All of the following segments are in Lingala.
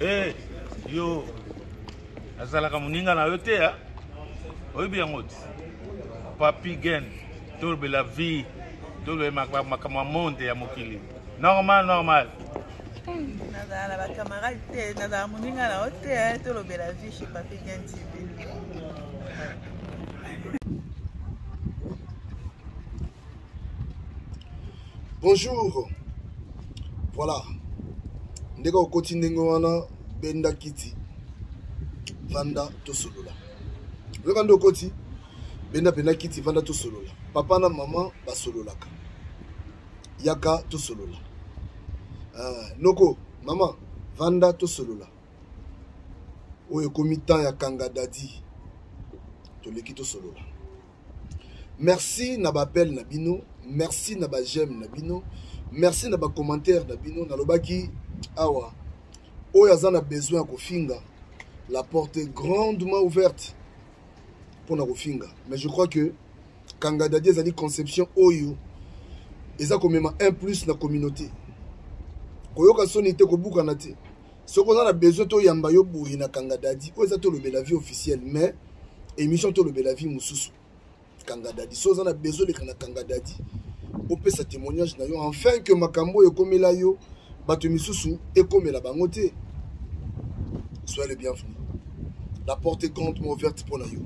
Eh, yo, azalaka muninga na yote ya. Oyebi yango ti. Papi gen, tolbe la vie, tolbe makama monde ya mokili. Normal. Nada ba camarade te, nada muninga na yote, tolbe la vie chez Papi Gen TV. Bonjour. Voilà. Ndeka okoti ndenge wana benda kiti vanda to solola. Ndeka ndo okoti benda benda kiti vanda to solola. Papa na mama ba sololaka. Yaka to solola. Noko mama vanda to solola. Oyo komita ya kanga dadi. To leki to solola. Merci na ba appel na bino, merci na ba j'aime na bino, merci na ba commentaire na bino na lobaki awa. Oyo azana besoin ko finga, la porte est grandement ouverte pour na ko finga. Mais je crois que kanga dadi ezali conception oyo eza komema un plus na communauté. Koyoka soni te ko buka na te. Soko na besoin to yamba yo boyi na kanga dadi, oyo za to lobe la vie officielle mais émission to lobe la vie mususu. Kanga dadi so on a besoin de kanga dadi on peut sa témoignage na yo enfin que makambo yo komela yo bato misusu et komela bango te. Soyez le bienvenu, la porte est grandement ouverte pour na yo.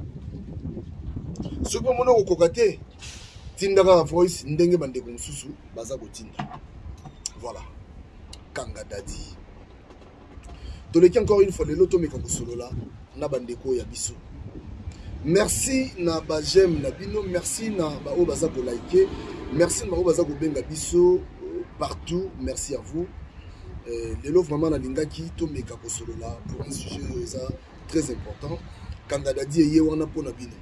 Ce que mon ko kokate tindaka voice ndenge bandeko misusu baza ko tinda. Voilà, kanga dadi toleki encore une fois le loto meka ko solo la na bandeko ya biso. Merci na ba j'aime na bino, merci na ba o baza ko liker, merci na ba o baza ko benga biso partout, merci à vous. Lelo vraiment na lingaki to meka ko solo la pour un sujet très important. Kanga dadi ye wana po na bino.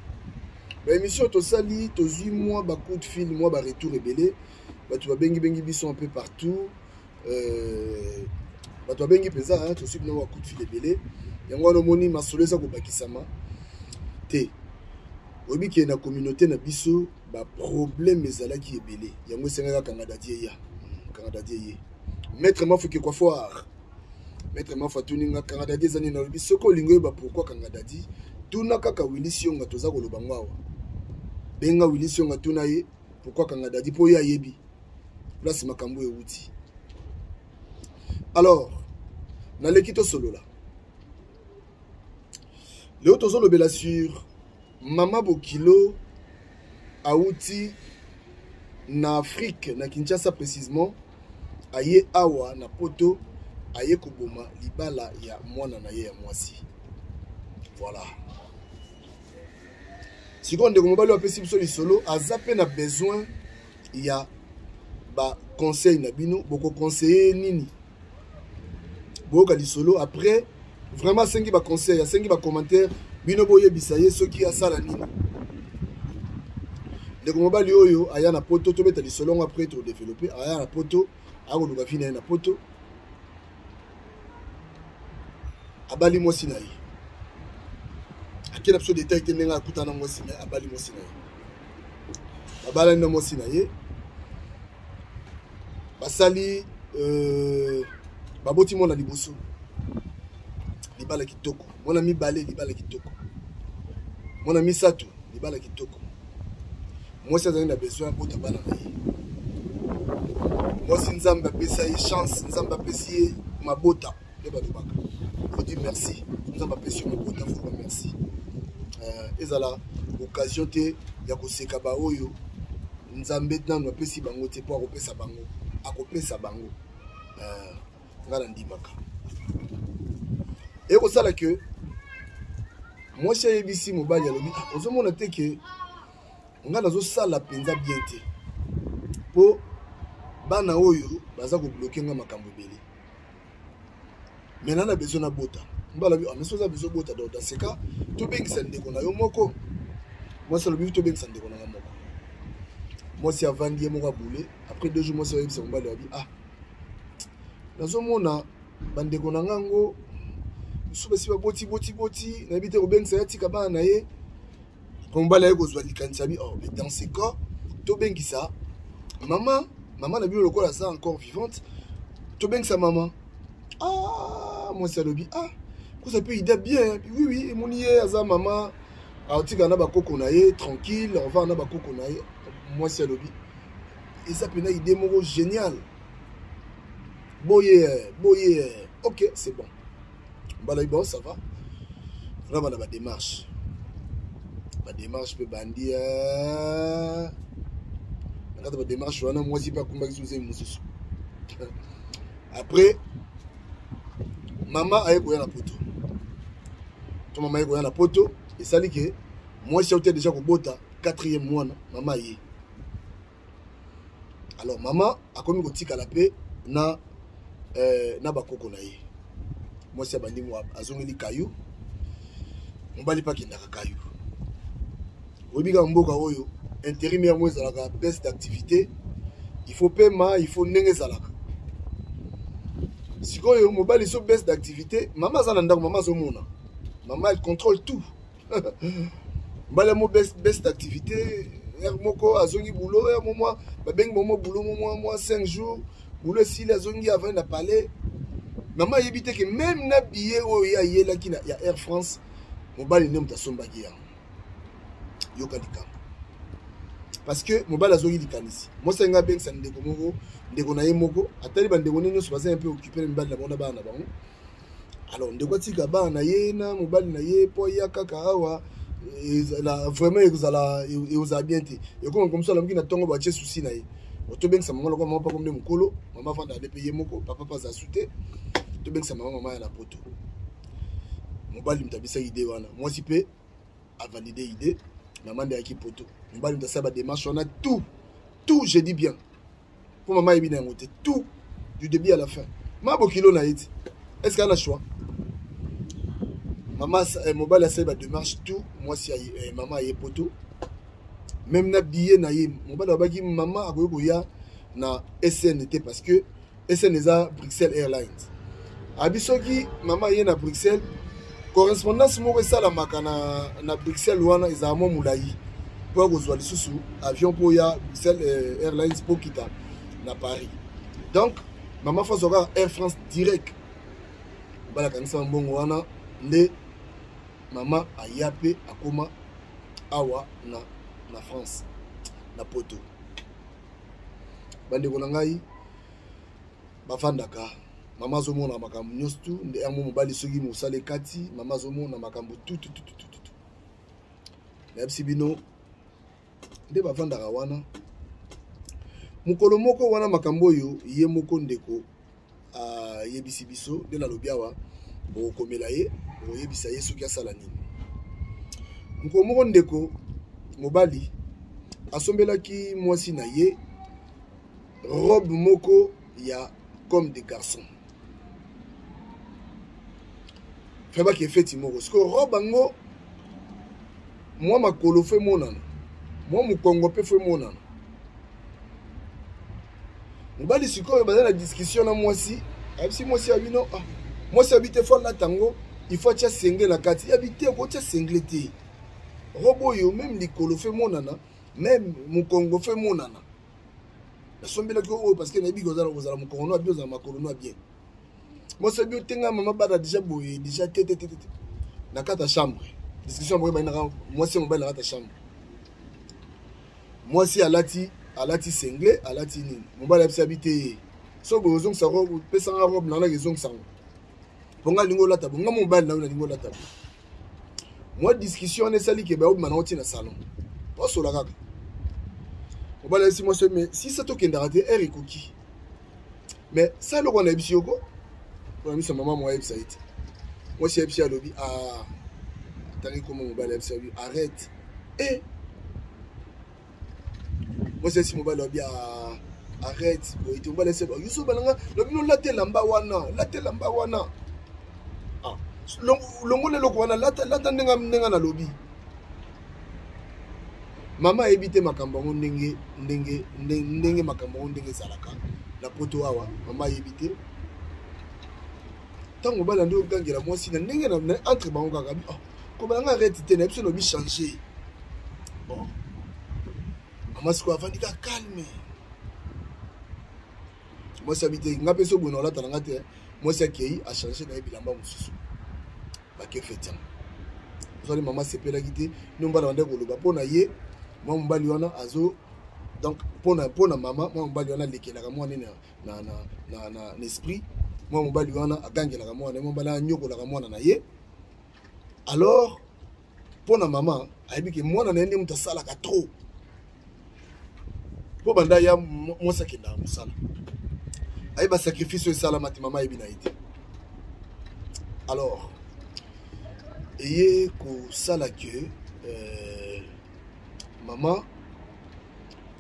Ba émission to sali to zui moi ba coup de fil, moi ba retour rebelle, ba tu ba bengi biso un peu partout. Ba tu ba bengi peza hein, to suit na ba coup de fil rebelle. Yango no moni masolesa ko bakisama. Obi ki na communauté na biso ba problème ezalaki ebele yango senga kanga dadi ya kanga dadi ye maître mafu ki kwa foire maître mafu tuninga kanga dadi zani na biso ko lingo ba pourquoi kanga dadi tuna kaka wilisio nga toza ko loba ngwawa benga wilisio nga tuna ye pourquoi kanga dadi po ya yebi place makambo euti. Alors na lekito solo la Léo tozo lobela sur Mama Bokilo Aouti na Afrique na Kinshasa précisément aye awa na poto aye koboma libala ya mwana na ye ya mwasi. Voilà. Sikondo ndeko mobali apesi biso lisolo azape na besoin ya ba conseil na bino boko conseiller nini. Boka lisolo après vraiment sengi ba conseil, sengi ba commentaire, bino boye bisaye soki asala nini. Le mobali oyo aya na poto to beta lisolo après to développer, aya na poto, ako luka fina na poto. Abali mosi na ye. Akena biso détail te nenga akutana mosi na abali mosi na ye. Abala na mosi na ye. Basali baboti mona liboso. Libala kitoko. Mona mi balé libala kitoko. Mona mi sato libala kitoko. Moi ça a besoin pour tabana na ye. Moi si nzamba pesa ye chance, nzamba pesi mabota de badobaka. Faut dire merci. Nzamba pesi mabota, faut merci. Ezala occasion te ya koseka ba oyo nzambe nanu pesi bango te po akopesa bango. Akopesa bango. Ngala ndimaka. Et comme ça là que moi chez ABC mobile ya lobi ozo mona te que on a nazo sala penza bien te po bana oyo baza ko bloquer nga makambo bele maintenant na besoin na bota mbala bi ameso za besoin bota dans ce cas to bengisa ndeko na yo moko moi ça lobi to bengisa ndeko na moko moi si avant die moko boulé après 2 jours moi ça yebisa mobile ya bi nazo mona bandeko na ngango souba si boti na bité obeng sa tika ba na ye kombala ye kozwa likanisa bi oh mais dans ce cas to bengisa maman na bi lokola ça encore vivante to bengisa maman moi c'est le ah ça peut aider bien oui oui mon yé aza maman aotika na ba koko na ye tranquille on va na ba koko na ye moi c'est le et ça peut na idée moko génial boye ok c'est bon bala bon ça va là on a ma démarche peut bandir quand ma démarche on a moi si pas combat sous une mususu après maman a eu la poto ton maman a eu la poto et ça dit que moi si j'étais déjà au bota 4e mois maman y alors maman a commis au tika la paix na bakoko na ye moi si abandi moi azongeli kayu mbali pa kinaka kayu obiga mboka oyo intérimaire moi ezalaka baisse d'activité il faut paiement il faut ndenge ezalaka sikoyo mobali so baisse d'activité maman aza na ndako maman azomona maman elle contrôle tout mbala mo baisse d'activité moko azongi boulot moi babengi momo boulot moi 5 jours boulot si azongi avant na parler maman yebite que même na billet oyo ya yelaki na ya Air France mobali ne mutasombaki ya yoka likambo parce que mobali azongi likanisi moi senga beng sa ndeko moko ndeko na ye moko atali ba ndeko nino so baza un peu occupé mbali na bona bana bango alors ndeko tika bana ye na mobali na ye po ya kaka awa la vraiment ezala bien te et comme ça la mki na tongo ba tche souci na ye to beng sa maman maman pas comme de mukolo maman vanda de payer moko papa pas a souté to beng sa maman ya la poto mobali mtabisa idée wana moi si pe a valider idée maman de aki poto mobali mtasa ba démarche on a tout je dis bien pour maman et bien ngote tout du début à la fin ma bokilo na yiti est-ce qu'elle a choix maman mobile a fait la démarche tout moi si maman a poto même na billet na ye mobile abaki maman a goya na SNT parce que SN eza Bruxelles Airlines abisoki maman ye na Bruxelles correspondance moko sala makana na Bruxelles wana eza mo mulayi pour kozwa lisusu avion pour ya Bruxelles Airlines pour kita na Paris donc maman fazoka Air France direct bala kanisa mbongo wana nde maman ayape akoma awa na France na poto bande kona ngai bafandaka mama zomona makambo nyonso tu nde yango mobali soki mosale kati mama zomona makambo tout na bino nde bafandaka wana mukolo moko wana makambo oyo ye moko ndeko yebisi biso nde nalobi awa bokomela ye boyebisa ye soki asala nini mukolo moko ndeko mobali asombelaki mwasi na ye robe moko ya comme des garçons feba ki efeti moko siko robe ango mwa makolo fe monana mwa mukongo pe fe monana mobali sikoyo baza na discussion na mwasi abisi mwasi abino mwasi abite fo la tango il faut tia sengle na kati abite ko tia sengle te robo yo même likolo fe monana même mukongo fe monana la sombela ko parce que na bi kozala mukongo no abio za makolo no bien moi c'est bien tenga maman bada déjà boye déjà tete na kata chambre discussion boye ba na moi c'est mobile na kata chambre moi si alati sengle alati nini mobile abisi habité so bozong sa robe pesa nga robe na gezong sango bonga lingo lata bonga mobile na lingo lata moi discussion ne sali ke ba obi mana oti na salon poso la kaka mobile abisi moi mais si ça to kenda raté er ekoki mais ça le qu'on a bisi yoko on a mis sa maman moi ebisa ite moi si ebisa lobi tani comment mobile ebisa lobi arrête et moi c'est si mobile lobi arrête bon il tombe laisser yuso balanga lobi no latte lamba wana longo le loko wana lata ndenga na lobi mama ebite makambo ndenge makambo ndenge salaka la poto awa mama ebite tango bala ndo gangela mwasi na ndenge na entre bango kaka ko balanga arrête te na biso no bi changer bon mama siko avandika calme moi sabite ngape so bono la talanga te moi c'est qui a changé na bilamba mususu ba ke fetiam so les maman sepela kité nous ba ndeko loba pona ye moi mbali wana azo donc pona maman moi mbali wana lekela ka mwana na esprit moi mbali wana agangela ka mwana moi mbala nyokola ka mwana na ye alors pona maman ayebi ke mwana na yende mutasala ka trop po banda ya mwasa kenda musala ayeba sacrifice sala mati maman yebi na ite alors eye ko sala que maman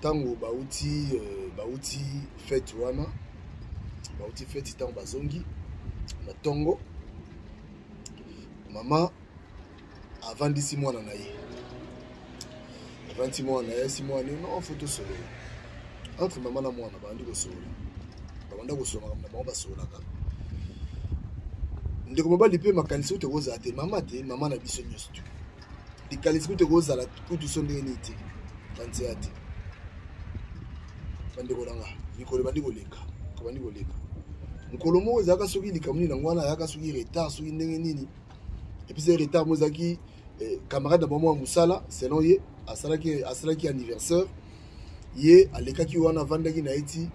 tango bauti fête wana bauti fête tango bazongi na tongo maman avandisi mwana na ye avandisi mwana na ye si mwana non photo solo entre maman na mwana bandi ko solo banda ko solo na bango basola ka ndeko mobali pe makanisi te koza te maman na biso nyonso tu likanisi te koza la kutu sondenge ni te kanzi ate bandi ko langa nikolo bandi ko leka nkolo mo ezaka soki likamuni na ngwana yaka soki retard soki ndenge nini et puis c'est retard mozaki camarade d'abord moi musala selon ye asalaki anniversaire ye alekaki wana vandaki na iti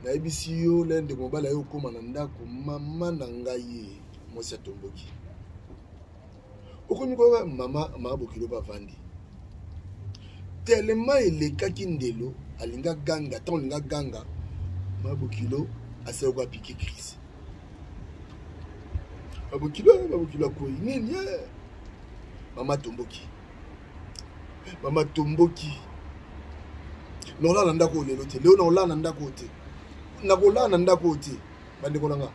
na ebisi yo lende mobala yo koma na ndako mama na ngai ye mwasi atomboki okomi ko mama bokilo ba vandi tellement elekaki ndelo alinga ganga tant linga ganga mama bokilo ase ko apiki crise babokilo ko nini mama tomboki non la ndako lelo te leo non la ndako te nakola na ndako te bande kolanga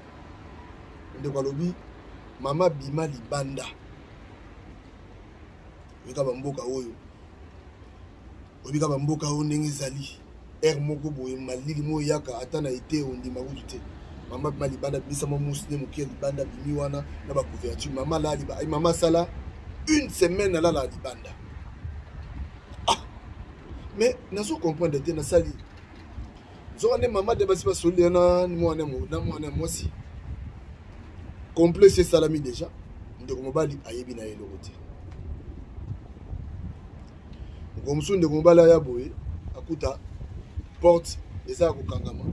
ndeko lobi mama bima libanda wika bamboka oyo obika bamboka oyo ndenge ezali moko boye malili mo yaka ata na ete ondima kutu te mama bima libanda bisa mo musne moke libanda bimi wana na ba couverture mama la mama sala une semaine à la libanda. Ah, mais nous avons compris que na sali. Nous avons maman de basi basoli na moi aussi. Complet c'est salami déjà. Ndeko mobali ayebi na yelo côté. Ngomsu ndeko mobali ya boye akuta porte eza ko kangama.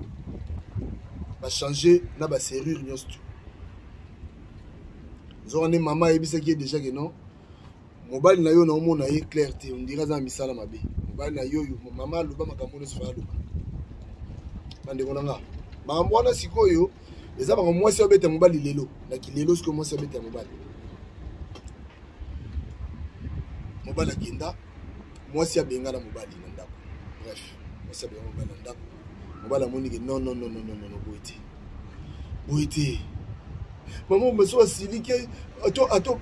Ba changer na ba serrure nyonso. Nous avons maman ayebi ce qui est déjà que non. Mobile na yo na omona ye clarté on dirait za misala mabe mobile na yo mama loba makambo so fa loba bande konanga makambo wana sikoyo eza ba mwasi obete mobile lelo na kilelo siko mwasi obete mobile akenda mwasi abenga na mobile na ndako bref mwasi abenga mobile na ndako mobile amoni ke non boite maman meso asilike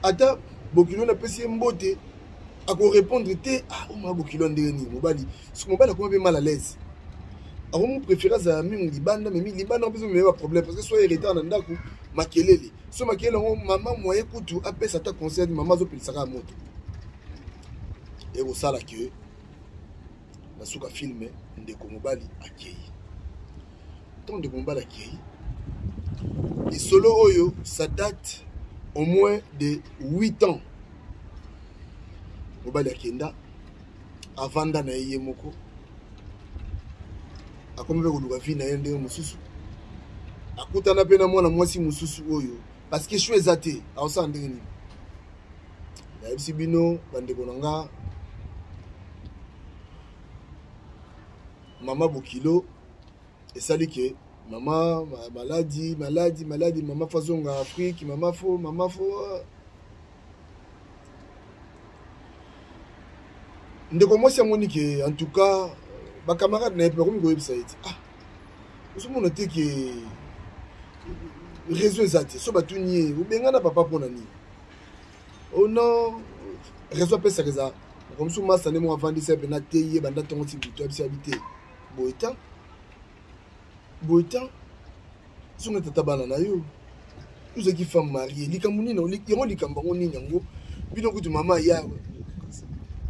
ata bokilo na pesi mbote ako répondre te ma bokilo ndeni mobali ce mobali ko be mal à l'aise ako mo préférer za mi libanda mais mi libanda besoin mais pas problème parce que soit retard na ndako makelele so makelele maman moye kutu apesa ta conseil maman zo pelisaka moto et au sala que na suka filmer ndeko mobali akei tant de mobali akei et solo oyo ça date au moins de 8 ans. Mobali akenda avanda na yeye moko akombe koluka vi na yende mususu akutana pe na mwana mwasi mususu oyo parce que choix ezate aosa ndenge nini na ebisi bino bandeko nanga mama bokilo esali ke mama maladie mama fazonga Afrique mama fo ndeko mwasi amoni ke en tout cas ba camarade na pe comme go website oso mona te ke réseau ezate so batunye ubenga na papa pona ni oh non réseau pesa reza comme so masa ne mo avandisa pe na teye banda tongo ti buto abisi habité boitan songa tata bana na yo nous qui femme mariée likamuni na likamba ngoni nyango bino kutu mama ya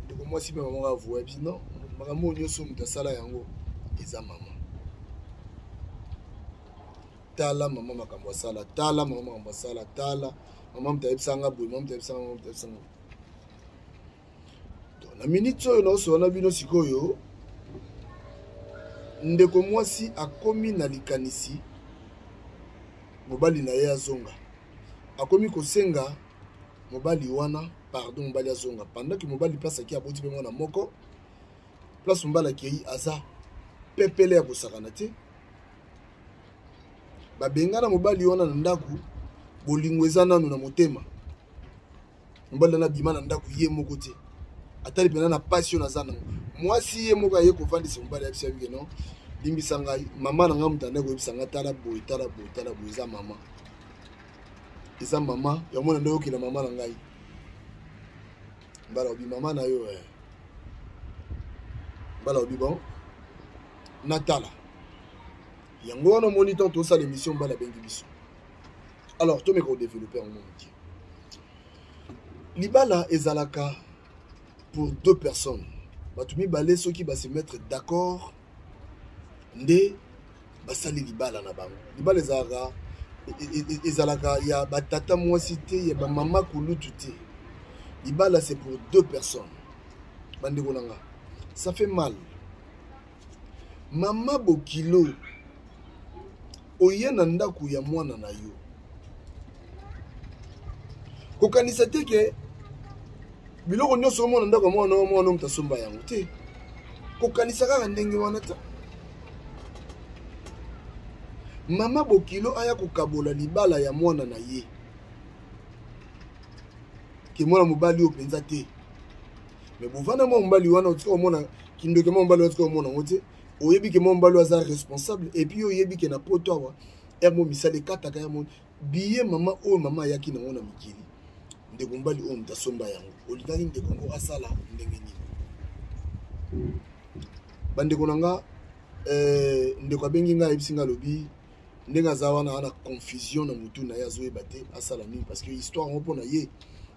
ndeko moi si maman va voir puis non maman nyoso mutasala yango eza mama tala mama makambo sala tala mama makambo sala tala mama mtayebisanga boy mama mtayebisanga na minute oyo naosona bino sikoyo ndeko mwasi akomi na likanisi mobali na ye azonga akomi kosenga mobali wana pardon mobali azonga pendant que mobali place aki aboti mpe mwana moko place mobali akei aza pepele ya kosakana te babengana mobali wana na ndako bolingo eza nanu na motema mobali wana bima na ndako ye moko te atali pena na passion aza nango mwasi ye moko aye kovandisa mobali yabisa bike non limbisa ngai mama na ngai mutanda koyebisa ngai tala boye eza mama yamona nde okina mama na ngai mbala obi mama na yo mbala obi bon natala yango wana omoni ntango tosala émission mbala bengi biso alors tomeka kodévelopper en monde libala ezalaka pour deux personnes bato mibale soki base mettre d'accord nde basali libala na bango libala ezalaka ya batata mwasi te ya bamama kulutu te libala c'est pour deux personnes bandeko nanga ça fait mal mama bokilo oye na ndako ya mwana na yo kokanisa te ke biloko nyonso omona ndako mwana mutasomba yango te kokanisa kaka ndenge wana ta mama bokilo aya kokabola libala ya mwana na ye ke mwana mobali oyo mpenza te me bovanda mwa mobali wana otika omona kindoke mwa mobali otika omona ngo te oyebi ke mwa mobali aza responsable epuis oyebi ke na poto awa ermo misala ekataka ya moni biye mama oyo mama ayaki nango na mikili ndeko mobali oyo mutasomba yango olingaki ndeko ngo asala ndenge nini bandeko nanga ndeko abengi ngai ayebisi ngai alobi ndenge aza wana ana confusion na mutu na ye azoyeba te asala nini parce que histoire ngo mpo na ye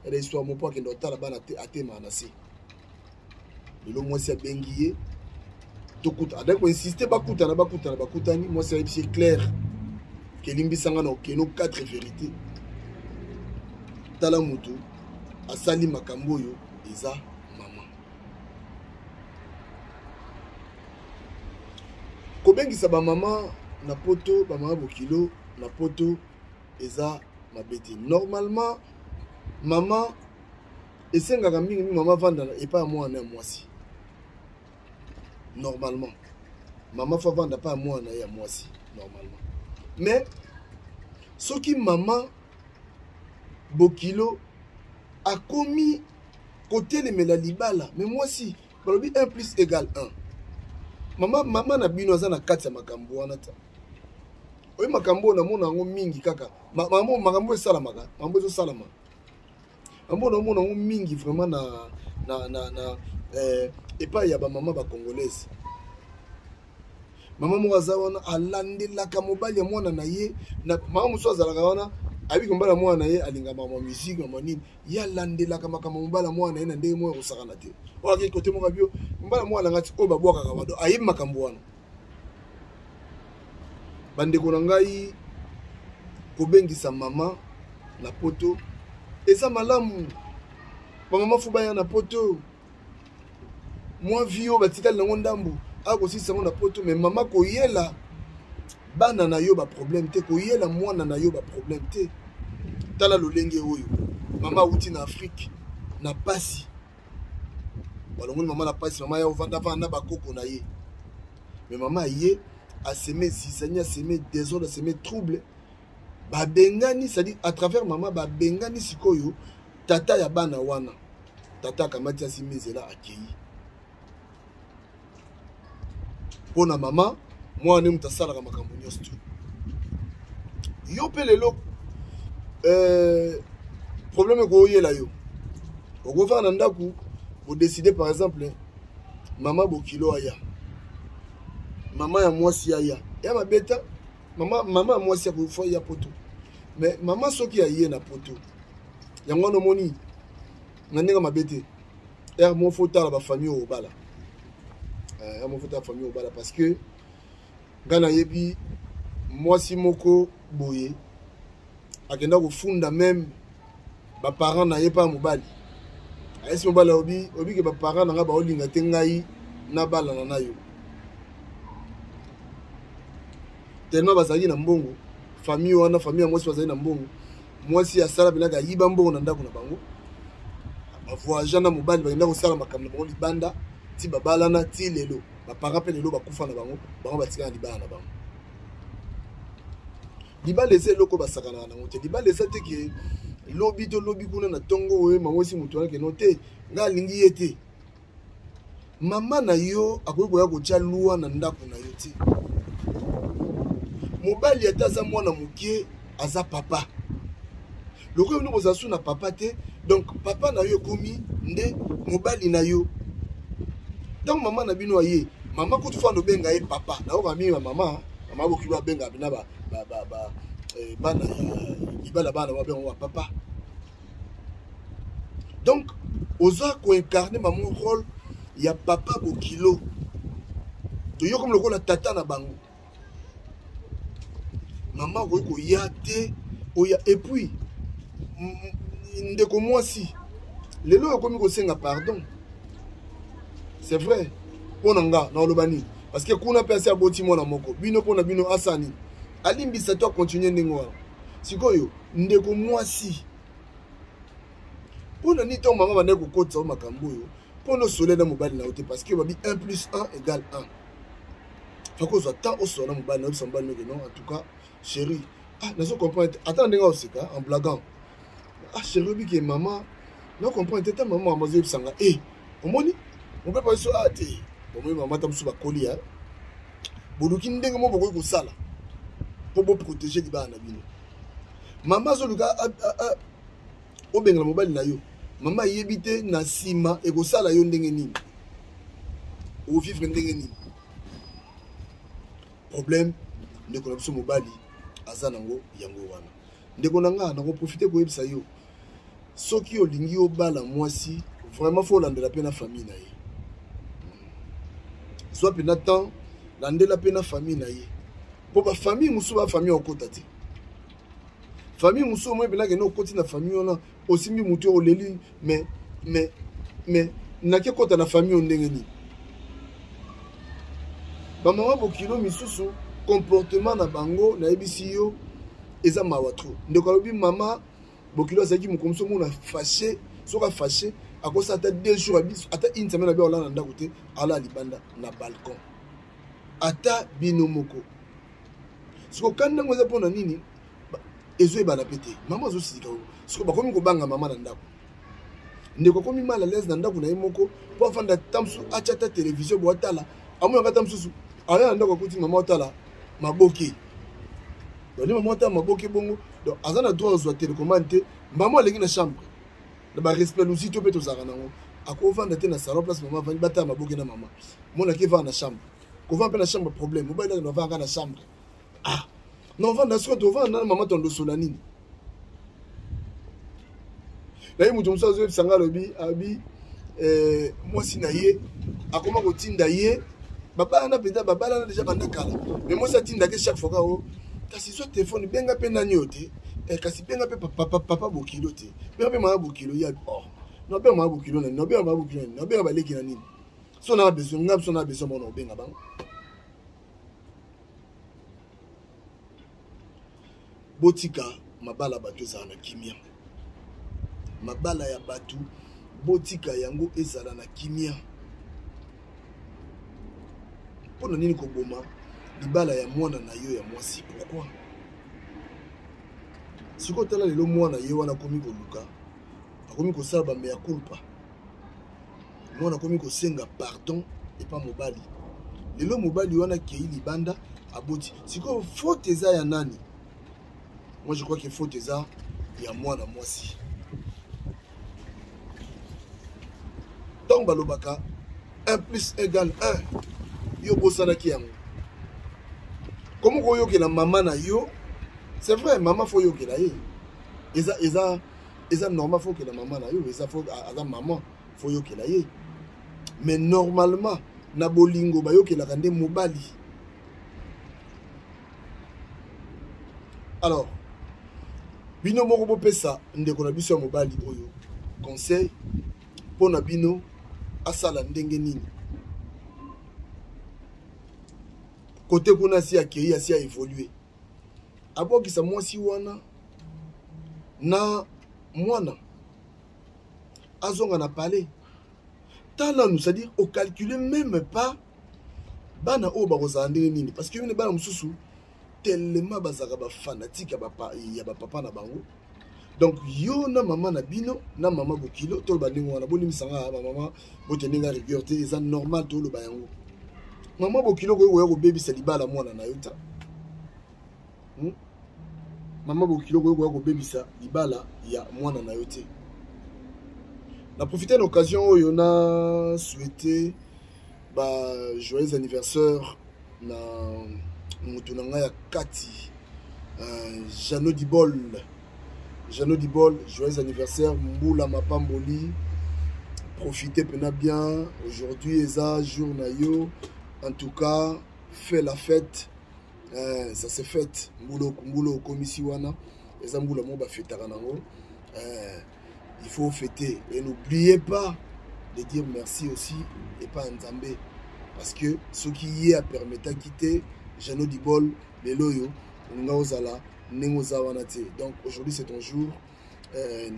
ela histoire mo mpo akende otala bana te atemaka na se lelo mwasi abengi ye tokuta adaki koinsiste bakutani mwasi ayebisi clair kelimbisanga na okeno 4 vérité tala mutu asali makambo oyo eza mama kobengisa bamama na poto bamama bokilo na poto eza mabete normalement mama esengaka mingi mama vanda epa mwana ya mwasi normalement mama fa vanda pa mwana ya mwasi normalement mais soki mama bokilo akomi kotelemela libala mais mwasi balobi 1 plus égale 1 mama na bino aza na kati ya makambo wana ta oyo makambo namona yango mingi kaka makambo esalamaka makambo ezosalama mambo namona yango mingi vraiment na epai ya bamama bacongolaise mama moko aza wana alandelaka mobali ya mwana na ye na mama mosusu azalaka wana abiki mobali ya mwana na ye alingaka mama musique mama nini ye alandelaka makambo mobali ya mwana na ye na ndenge moko ekosakana te oyo akei kote moko abio mobali ya mwana ngati oyo babwakaka bado ayebi makambo wana bandeko na ngai kobengisa mama na poto eza malamu bamama fu baya na poto mwa vi oyo batikali nango ndambo akosisa yango na poto me mama koyela bana na yo baproblème te koyela mwana na yo baproblème te tala lolenge oyo mama awuti na afrique na pasi balongoli mama na pasi mama ya ovandavanda bakoko na ye me mama ye aseme zizani aseme désordre aseme trouble babengani c'est-à-dire à travers mama babengani sikoyo tata ya bana wana tata akamati asimezela akei mpona mama mwana mutu asalaka makambo nyonso tu yo mpe lelo problème ekoyela yo okofaka na ndako odeside par exemple mama bokilo aya mama ya mwasi aya ya mabeta mama ya mwasi akofo ya poto mais mama soki aye na poto yango wana omoni na ndenge mabe te ere mo fo tala bafamille oyo obala mo fo tala famille oyo obala parce que nga nayebi mwasi moko boye akenda kofunda même baparent na ye pa mobali ayesi mobali obi ke baparent na nga baolinga te ngai nabalana na yo tellement bazalaki na mbongo famille wana famille ya mwasi bazali na mbongo mwasi asala penaka ayiba mbongo na ndako na bango bavoyage na mobali bakenda kosala makambo na bango libanda ti babalana ti lelo baparent mpe lelo bakufa na bango batikana libala na bango libala eza eloko basakanaka nango te libala eza te ke lobi to lobi kuna na ntongo oyo mama osi moto wana keno te ngai alingi ye te mama na yo akoki koya kotya luwa na ndako na yo te mobali ata aza mwana mokie aza papa lokola bino bozala su na papa te donc papa na yo ekomi nde mobali na yo ntango mama na bino aye mama kutu fanda obenga ye papa nayoka mingi mama bokili babenga bina bana libala bana babenga wa papa donc oza koincarne mamo rôle ya papa bokilo toyo comme lokola tata na bango mama okoki koya te oya et puis ndeko mwasi lelo okomi kosenga pardon c'est vrai mpona nga na oloba nini parce que kuna mpe asi aboti mwana moko bino mpona bino asani alimbisa to akontinue ndenge wana sikoyo ndeko mwasi mpona nini ntango mama bandaki kokotisa o makambo oyo mpona osole na mobali na yo te parce que babi 1 plus 1 égale 1 fako ozwa tant osola na mobali na yo bisa mobali noke non en tout cas chéri nazo comprendre te ata na ndenge oseka en blaguant chéri obiki mama na comprendre te ta mama amazo yebisanga omoni mobali pa biso te bomoi mama ta mosusu bakoli boluki ndenge mo bokoki kosala mpo boprotege libala na bino mama azoluka obengela mobali na yo mama ayebi te na nsima ekosala yo ndenge nini ovivre ndenge nini problème ndeko na biso mobali aza nango yango wana ndeko na nga nakoprofite koyebisa yo soki olingi obala mwasi vraiment fo olandela mpe na famille na ye zwa mpe na temps landela mpe na famille na ye mpo bafamille mosusu bafamille okota te famille mosusu omoi mpenaka ene okoti na famille wana osimbi motu oleli mais nake kota na famille o ndenge nini bamama bokilo misusu comportement na bango nayebisi yo eza mawa tro ndeko alobi mama bokilo azalaki mokomiso mona fâché soki afâché akosa ata 2 jours abiso ata une semaine abi olala na ndako te ala libanda na balcon ata bino moko siko kandi ntango eza mpona nini ezoyebana mpe te mama azosika siko bakomi kobanga mama na ndako ndeko akomi mal à l'aise na ndako na ye moko mpo afanda ta mosusu atya ata televizio bo atala amoyaka ta mosusu aya na ndako akuti mama otala maboke bani mama otala maboke bongo donc aza na droit ozwa télécommande te mama alengi na chambre na barespect lusi to mpe tozalaka nango akovanda te na salon place mama avandi batala maboke na mama monaki evanda na chambre kovanda mpe na chambre problème mobali naka novanga na chambre novanda siko tovanda na mama tondosola nini naye moto mosusu azoyebisanga alobi abi mwasi na ye akoma kotinda ye babalana mpenza babalana deja banda kala mais mwasi atindaki chaque fois kao kasi zwa telefone benga mpe nani yo te kasi benga mpe papa bokilo te benga mpe mama bokilo ya nobenga mama bokilo nani nobenga mama bokilo nani nobenga baleki na nini so na besoin nga biso na besoin mona obenga bango botika mabala bato ezala na kimia mabala ya bato botika yango ezala na kimia mpona nini koboma libala ya mwana na yo ya mwasi pourquoi sikoyo tala lelo mwana ye wana akomi koluka akomi kosala bamea culpa mwana akomi kosenga pardon epa mobali lelo mobali wana kei libanda aboti sikoyo faute eza ya nani? Moi je crois que faute eza ya mwana mwasi donc balobaka 1 plus 1 égale 1 yo bosanaki yango komo koyokela mama na yo c'est vrai mama fo yokela ye eza normal fo yokela mama na yo eza fo aza mama fo yokela ye mais normalement na bolingo bayokelaka nde mobali Alors, bino moko bopesa ndeko na biso ya mobali oyo conseil pour na bino asala ndenge nini côté kuna si akei asi a évoluer abokisa mwasi wana na mwana azonga na palais tala nous c'est-à-dire au calculer même pas bana o bakozala ndenge nini parce que yone bana mususu tellement bazaka ba fanatique ya ba papa na bango. Donc yo na maman na bino na maman bokilo to ba ndingo na boni misanga ba maman botenga rigueur te eza normal to lo ba yango. Maman bokilo ko yo baby c'est libala mwana na yota. Maman bokilo ko yo baby ça libala ya mwana na yote. Na profiter de l'occasion oyo na souhaiter ba joyeux anniversaire na Moutounanga ya Kati Jeannot Dibol, joyeux anniversaire. Mboula Mapamboli, profitez bien. Aujourd'hui, Eza, jour Nayo. En tout cas, fait la fête. Ça s'est fait. Mboula Komisiwana. Eza Mboula Moba Fetaranango. Il faut fêter. Et n'oubliez pas de dire merci aussi et pas Nzambé. Parce que ce qui y est a permis de quitter Jeannot Dibol, les loyaux. Donc aujourd'hui c'est ton jour.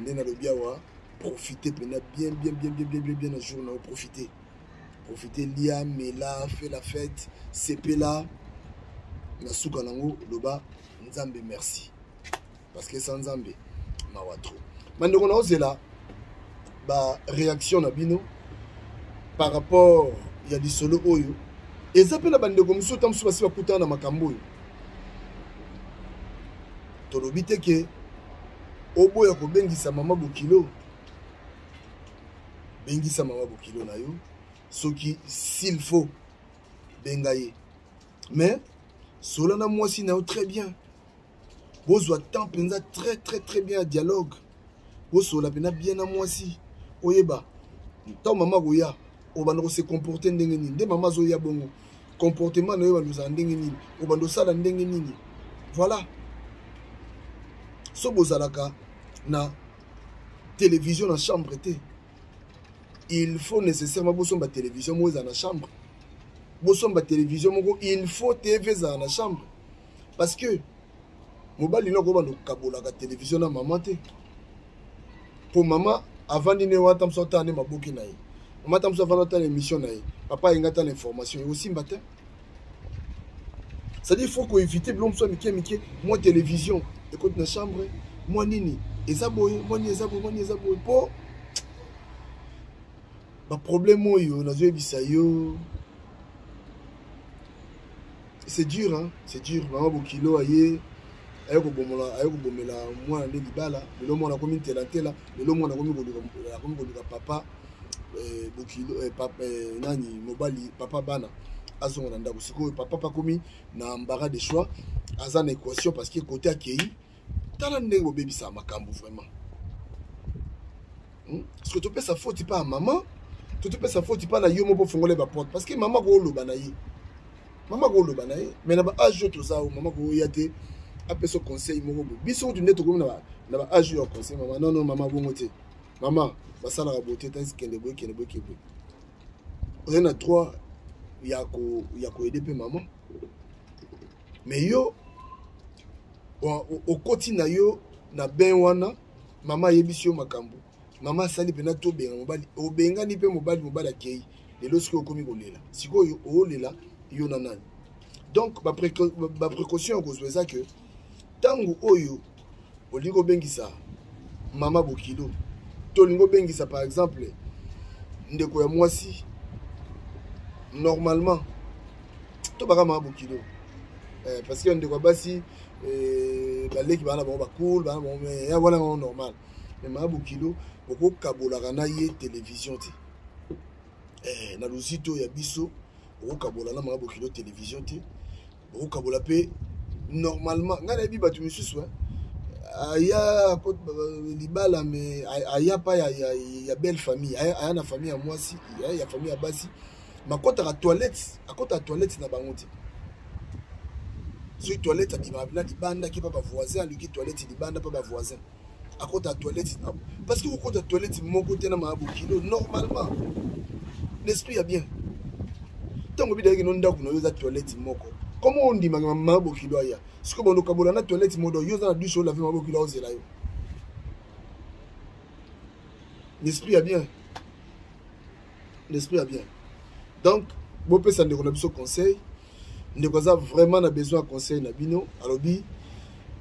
Nena Lobiawa, profitez bien un jour, profitez. Profitez Lia, Mela, fait la fête, CP là, Nasuka Nango, Loba, Nzambe merci. Parce que sans Nzambe, Mawatro. Maintenant on a là, bah réaction Nabino par rapport il y a des solo oyo. Et ça peut la bande comme ça, tant que ça va coûter dans ma cambo. Tolobite ke obo ya ko bengisa mama bokilo bengisa mama bokilo na yo soki s'il faut bengaye mais cela na moi si na très bien bozwa temps penza très bien dialogue bosola pena bien na moi si oyeba tant mama goya obando se comporter ndenge nini nde mama zo ya bongo comportement na yo bando za ndenge nini obando sala ndenge nini voilà. So bozalaka na télévision dans chambre té. Il faut nécessairement bosomba télévision mo za na chambre. Bosomba télévision mo il faut TV za na chambre. Parce que mobali no ko bando kabola ka télévision na maman té. Pour maman avant dîner wata msota ne maboki na ye. Maman tam so avant ta émission na ye. Papa ingata l'information et aussi matin. C'est-à-dire il faut qu'on évite blom so mike moi télévision. Écoute na chambre, moi nini, ezaboye, moi ni ezaboye, po. Ba problème yo, na zo bisa yo. C'est dur hein, c'est dur. Maman bokilo aye, ayoko bomela moi na libala, le mo na komi telantela, le mo na komi ko papa bokilo papa nani mobali papa bana. Azonga ndako siko papa pa komi na embarras de choix aza na équation parce que côté akei tala ndenge bo baby ça makambo vraiment parce que tu peux sa faute pas à maman tu peux sa faute pas na yo mo po fongoler ba porte parce que maman ko loba na ye mais na ba âge to za maman ko yate apé so conseil mo bo biso tu neto ko na ba âge yo conseil maman non maman bongo te maman ba sala ka beauté tant kende boy on a trois yako aider pe maman mais yo au quotidien yo na ben wana maman yebisi yo makambo maman sali pena to benga mobali obenga ni pe mobali akei lelo siko komi kolela siko yo olela yo na nani donc ba précaution ko zoza que tango oyo olingo bengisa mama bokilo to lingo bengisa par exemple ndeko ya mwasi normalement to baka mama bokilo parce que ndeko basi baleki bana ba cool bana bon mais ya voilà normal mais mama bokilo boko kabola na ye télévision ti na luzito ya biso boko kabola na mama bokilo télévision ti boko kabola pe normalement ngana bi batu misusu aya libala mais aya pa ya belle famille aya na famille ya mwasi ya famille ya basi ma kota la toilette na bango ti sur toilette abimabina libanda qui pas voisin lui qui toilette libanda pas voisin à côté de la toilette parce que au côté de la toilette mon côté na ma kilo normalement l'esprit a bien tant que bidaki non ndako na yoza toilette moko comment on dit ma kilo aya ce que bono kabola na toilette modo yoza na douche laver ma kilo ozela yo l'esprit a bien donc bon peut ça ndeko na biso conseil ndeko za vraiment na besoin de conseil na bino alobi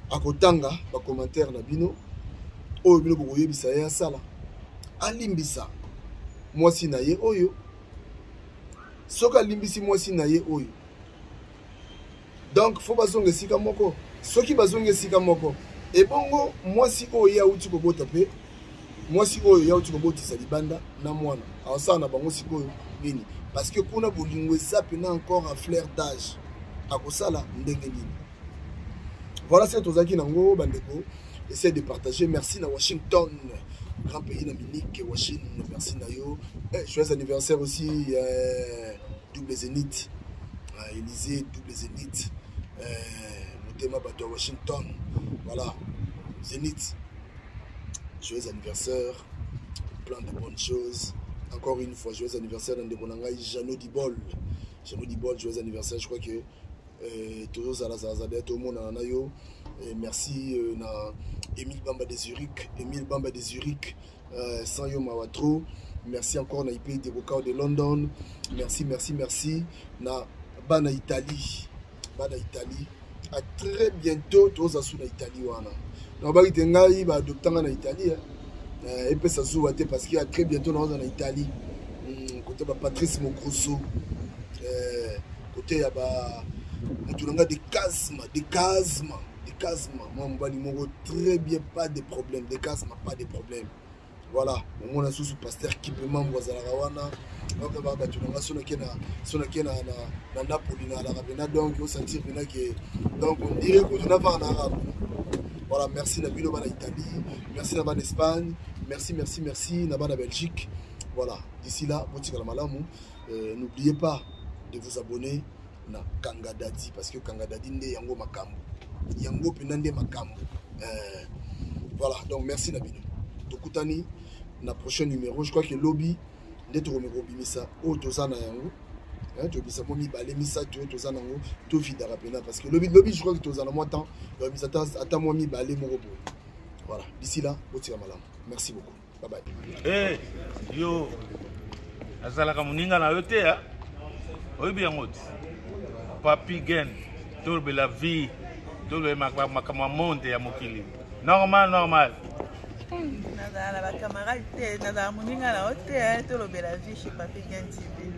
akotanga ba commentaire na bino oyo bino bokoyebisa ya sala alimbisa mwasi na ye oyo soka alimbisi mwasi na ye oyo donc faut bazonga esika moko soki bazonga esika moko ebongo mwasi oyo ya uti kobota pe mwasi oyo ya uti kobotisa libanda na mwana awasala na bango sikoyo nini parce que kuna bolingo eza pena encore un flair d'âge akosala ndenge nini. Voilà c'est tozaki nango bandeko, essaie de partager. Merci na Washington, grand pays d'Amérique, Washington, merci na yo. Joyeux anniversaire aussi double zénith. Élysée double zénith. Motema bato Washington. Voilà. Zénith. Joyeux anniversaire. Plein de bonnes choses. Encore une fois, joyeux anniversaire dans Ndekonangai Jeannot Dibol. Jeannot Dibol, joyeux anniversaire. Je crois que toujours à la Zazadette, tout le monde en a eu. Merci na Émile Bamba de Zurich. Émile Bamba de Zurich. Sans yo Mawatro. Merci encore na IP de Bocao de London. Merci, merci, merci. Na Bana Italie. Bana Italie. À très bientôt, tous à sous na Italie. Na ba itengai ba adoptanga na Italie. Et puis ça joue parce qu'il y a très bientôt dans en Italie. Côté ba Patrice Mogrosso. Côté ya ba mutunanga des casmes. Moi mbali mongo très bien, pas de problème. Des casmes, pas de problème. Voilà, on a sous pasteur qui peut membre za la Rawana. Donc ba batunanga sona kena na Napoli na la Ravena, donc on sentir bina que donc on dirait que on a pas en arabe. Voilà, merci Nabilo Bana Italie, merci Naban Espagne, merci Naban Belgique. Voilà, d'ici là, n'oubliez pas de vous abonner na Kanga Dadi parce que Kanga Dadi nde yango makambo. Yango pinande makambo. Voilà, donc merci Nabilo. Tokutani na prochain numéro, je crois que lobby nde to romero bimisa o tozana yango. Tu bisa momi balé misa tu tozana yango to vidara pena parce que lobby je crois que tozana moi temps, misa ata momi balé mo robo. Voilà, d'ici là, botira malam. Merci beaucoup. Bye bye. Yo azalaka muninga na yote ya oyibi yango papi gen tourbe la vie tourbe makama monde ya mokili normal Nada, la camarade, nada, muninga la hotte, tout le bel vie chez Papi Gen TV.